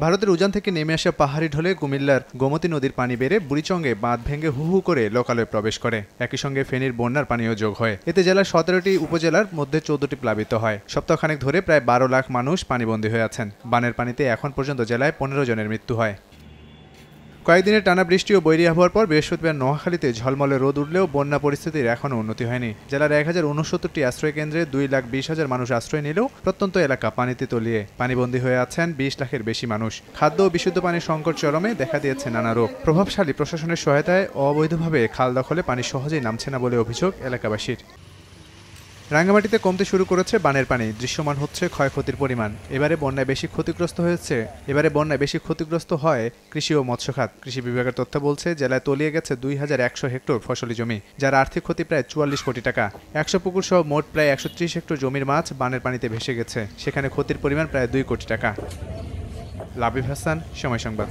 ভারতের উজান থেকে নেমে আসা পাহাড়ি ঢলে কুমিল্লার গোমতী নদীর পানি বেড়ে বুড়িচঙ্গে বাঁধ ভেঙে হু হু করে লোকালয়ে প্রবেশ করে। একই সঙ্গে ফেনীর বন্যার পানিও যোগ হয়। এতে জেলার 17টি উপজেলার মধ্যে 14টি প্লাবিত হয়। সপ্তাহখানেক ধরে প্রায় 12 লাখ মানুষ পানিবন্দী হয়ে আছেন। বানের পানিতে এখন পর্যন্ত জেলায় 15 জনের মৃত্যু হয়। কয়েকদিনের টানা বৃষ্টি ও বৈরী আবহাওয়ার পর বৃহস্পতিবার নোয়াখালীতে ঝলমলে রোদ উঠলেও বন্যা পরিস্থিতির এখনও উন্নতি হয়নি। জেলার 1069টি আশ্রয় কেন্দ্রে 2,20,000 মানুষ আশ্রয় নিলেও প্রত্যন্ত এলাকা পানিতে তলিয়ে পানিবন্দী হয়ে আছেন 20 লাখের বেশি মানুষ। খাদ্য ও বিশুদ্ধ পানির সংকট চরমে, দেখা দিয়েছে নানা রোগ। প্রভাবশালী প্রশাসনের সহায়তায় অবৈধভাবে খাল দখলে পানি সহজেই নামছে না বলে অভিযোগ এলাকাবাসীর। রাঙ্গামাটিতে কমতে শুরু করেছে বানের পানি, দৃশ্যমান হচ্ছে ক্ষয়ক্ষতির পরিমাণ। এবারে বন্যায় বেশি ক্ষতিগ্রস্ত হয় কৃষি ও মৎস্য খাত। কৃষি বিভাগের তথ্য বলছে, জেলায় তলিয়ে গেছে 2100 হেক্টর ফসলি জমি, যার আর্থিক ক্ষতি প্রায় 44 কোটি টাকা। 100 পুকুর সহ মোট প্রায় 130 হেক্টর জমির মাছ বানের পানিতে ভেসে গেছে, সেখানে ক্ষতির পরিমাণ প্রায় 2 কোটি টাকা। লাবিব হাসান, সময় সংবাদ।